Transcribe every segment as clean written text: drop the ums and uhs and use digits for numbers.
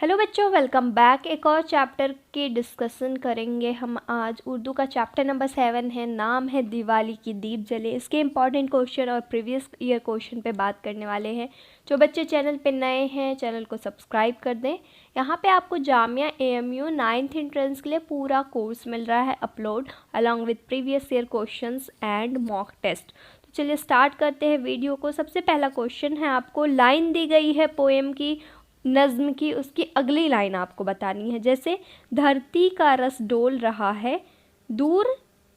Hello बच्चों, welcome back. एक और चैप्टर की डिस्कशन करेंगे हम आज। उर्दू का चैप्टर नंबर 7 है, नाम है दिवाली की दीप जले। इसके इंपॉर्टेंट क्वेश्चन और प्रीवियस ईयर क्वेश्चन पे बात करने वाले हैं। जो बच्चे चैनल पे नए हैं चैनल को सब्सक्राइब कर दें। यहाँ पे आपको जामिया AMU 9th एंट्रेंस के लिए पूरा कोर्स मिल रहा है upload, along with previous year question and mock test. तो चलिए स्टार्ट करते हैं वीडियो को। सबसे पहला क्वेश्चन है, आपको लाइन दी गई है पोएम की, नज्म की, उसकी अगली लाइन आपको बतानी है। जैसे धरती का रस डोल रहा है दूर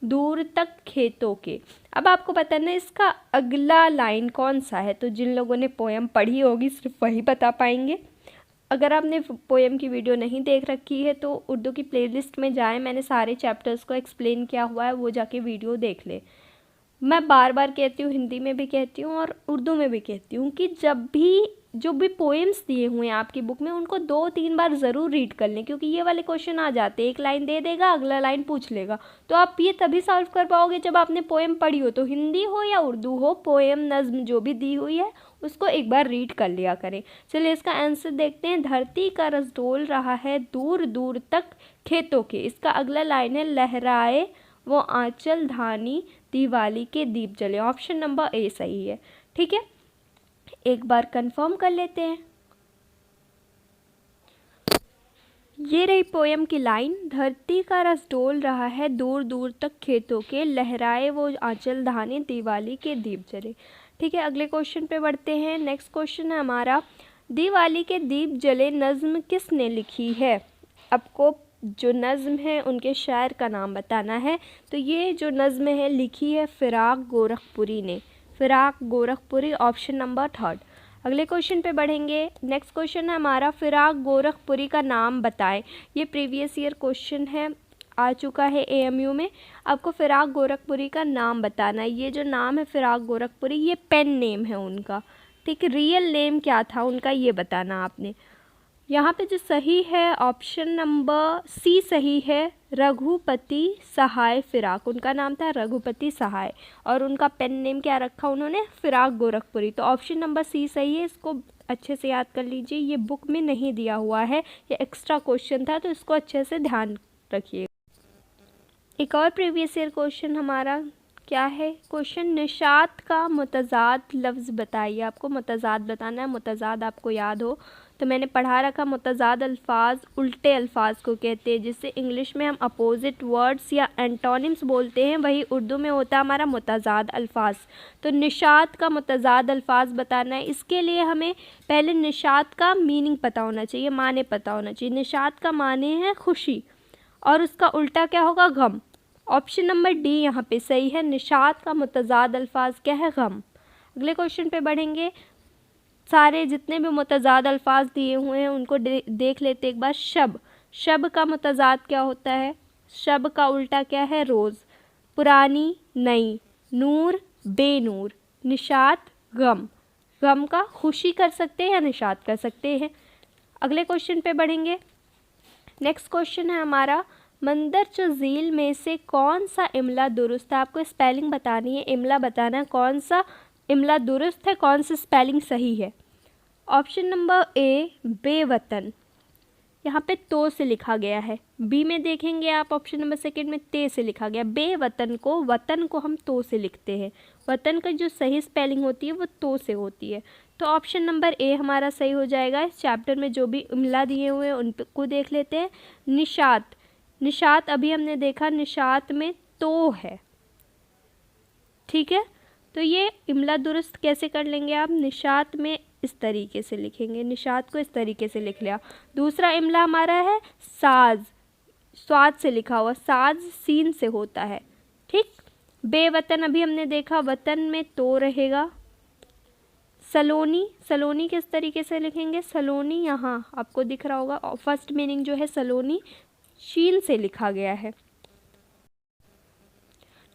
दूर तक खेतों के। अब आपको बताना है इसका अगला लाइन कौन सा है। तो जिन लोगों ने पोएम पढ़ी होगी सिर्फ वही बता पाएंगे। अगर आपने पोएम की वीडियो नहीं देख रखी है तो उर्दू की प्लेलिस्ट में जाएं, मैंने सारे चैप्टर्स को एक्सप्लेन किया हुआ है, वो जाके वीडियो देख ले। मैं बार बार कहती हूँ, हिंदी में भी कहती हूँ और उर्दू में भी कहती हूँ कि जो भी पोएम्स दिए हुए हैं आपकी बुक में उनको 2-3 बार ज़रूर रीड कर लें, क्योंकि ये वाले क्वेश्चन आ जाते हैं, एक लाइन दे देगा अगला लाइन पूछ लेगा। तो आप ये तभी सॉल्व कर पाओगे जब आपने पोएम पढ़ी हो, तो हिंदी हो या उर्दू हो, पोएम नज्म जो भी दी हुई है उसको एक बार रीड कर लिया करें। चलिए इसका आंसर देखते हैं। धरती का रस डोल रहा है दूर दूर तक खेतों के। इसका अगला लाइन है, लहराए वो आंचल धानी दिवाली के दीप जले। ऑप्शन नंबर ए सही है। ठीक है, एक बार कंफर्म कर लेते हैं। ये रही पोएम की लाइन, धरती का रस डोल रहा है दूर दूर तक खेतों के, लहराए वो आंचल धानी दिवाली के दीप जले। ठीक है, अगले क्वेश्चन पे बढ़ते हैं। नेक्स्ट क्वेश्चन है हमारा, दिवाली के दीप जले नज्म किसने लिखी है। आपको जो नज़्म है उनके शायर का नाम बताना है। तो ये जो नज़्म है लिखी है फ़िराक गोरखपुरी ने, फ़िराक गोरखपुरी। Option number 3। अगले क्वेश्चन पे बढ़ेंगे। नेक्स्ट क्वेश्चन है हमारा, फ़िराक गोरखपुरी का नाम बताएं। ये प्रीवियस ईयर क्वेश्चन है, आ चुका है AMU में। आपको फ़िराक गोरखपुरी का नाम बताना है। ये जो नाम है फ़िराक गोरखपुरी, ये पेन नेम है उनका। ठीक है, रियल नेम क्या था उनका ये बताना आपने। यहाँ पे जो सही है ऑप्शन नंबर C सही है, रघुपति सहाय फ़िराक। उनका नाम था रघुपति सहाय और उनका पेन नेम क्या रखा उन्होंने, फ़िराक गोरखपुरी। तो ऑप्शन नंबर C सही है। इसको अच्छे से याद कर लीजिए, ये बुक में नहीं दिया हुआ है, ये एक्स्ट्रा क्वेश्चन था, तो इसको अच्छे से ध्यान रखिए। एक और प्रीवियस ईयर क्वेश्चन हमारा क्या है, क्वेश्चन निशात का मुतज़ाद लफ्ज़ बताइए। आपको मुतज़ाद बताना है। मुतज़ाद आपको याद हो तो मैंने पढ़ा रखा, मुतज़ाद अल्फाज उल्टे अल्फाज को कहते हैं, जिससे इंग्लिश में हम अपोजिट वर्ड्स या एंटोनिम्स बोलते हैं, वही उर्दू में होता है हमारा मुतज़ाद अल्फाज। तो निशात का मुतज़ाद अल्फाज बताना है। इसके लिए हमें पहले निशात का मीनिंग पता होना चाहिए, माने पता होना चाहिए। निशात का माने है खुशी और उसका उल्टा क्या होगा, गम। ऑप्शन नंबर D यहाँ पे सही है। निशात का मुतज़ाद अल्फाज क्या है, गम। अगले क्वेश्चन पे बढ़ेंगे। सारे जितने भी मुतज़ाद अल्फाज दिए हुए हैं उनको देख लेते एक बार। शब, शब का मुतज़ाद क्या होता है, शब का उल्टा क्या है, रोज़। पुरानी, नई। नूर, बेनूर। निशात, गम। गम का खुशी कर सकते हैं या निशात कर सकते हैं। अगले क्वेश्चन पे बढ़ेंगे। नेक्स्ट क्वेश्चन है हमारा, मंदरजो झील में से कौन सा इमला दुरुस्त है। आपको स्पेलिंग बतानी है, इमला बताना है, कौन सा इमला दुरुस्त है, कौन सा स्पेलिंग सही है। ऑप्शन नंबर A बेवतन, यहाँ पे तो से लिखा गया है। B में देखेंगे आप, ऑप्शन नंबर 2 में ते से लिखा गया। बेवतन को, वतन को हम तो से लिखते हैं। वतन का जो सही स्पेलिंग होती है वो तो से होती है। तो ऑप्शन नंबर A हमारा सही हो जाएगा। इस चैप्टर में जो भी इमला दिए हुए हैं उनको देख लेते हैं। निशात, निशात अभी हमने देखा, निशात में तो है। ठीक है, तो ये इमला दुरुस्त कैसे कर लेंगे आप, निशात में इस तरीके से लिखेंगे, निशात को इस तरीके से लिख लिया। दूसरा इमला हमारा है साज, स्वाद से लिखा हुआ, साज सीन से होता है। ठीक, बेवतन अभी हमने देखा, वतन में तो रहेगा। सलोनी, सलोनी किस तरीके से लिखेंगे, सलोनी यहाँ आपको दिख रहा होगा, फर्स्ट मीनिंग जो है सलोनी शीन से लिखा गया है।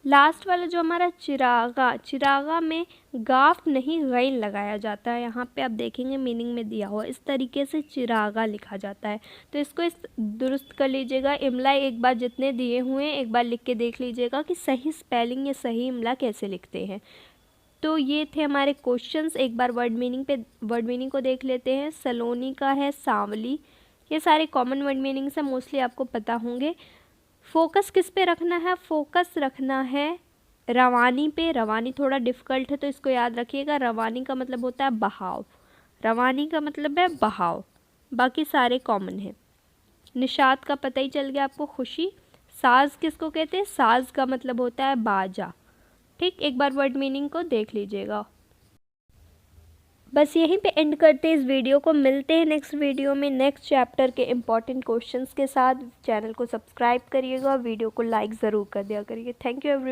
लास्ट वाला जो हमारा चिरागा, चिरागा में गाफ नहीं गैन लगाया जाता है। यहाँ पे आप देखेंगे मीनिंग में दिया हुआ, इस तरीके से चिरागा लिखा जाता है। तो इसको इस दुरुस्त कर लीजिएगा। इमला एक बार जितने दिए हुए हैं एक बार लिख के देख लीजिएगा कि सही स्पेलिंग या सही इमला कैसे लिखते हैं। तो ये थे हमारे क्वेश्चंस। एक बार वर्ड मीनिंग को देख लेते हैं। सलोनी का है सांवली, ये सारे कॉमन वर्ड मीनिंग्स है, मोस्टली आपको पता होंगे। फोकस किस पे रखना है? फोकस रखना है रवानी पे। रवानी थोड़ा डिफ़िकल्ट है तो इसको याद रखिएगा। रवानी का मतलब होता है बहाव, रवानी का मतलब है बहाव, बाकी सारे कॉमन हैं। निशात का पता ही चल गया आपको, खुशी। साज किसको कहते हैं? साज का मतलब होता है बाजा। ठीक, एक बार वर्ड मीनिंग को देख लीजिएगा। बस यहीं पे एंड करते हैं इस वीडियो को। मिलते हैं नेक्स्ट वीडियो में नेक्स्ट चैप्टर के इम्पॉर्टेंट क्वेश्चंस के साथ। चैनल को सब्सक्राइब करिएगा, वीडियो को लाइक ज़रूर कर दिया करिए। Thank you everyone.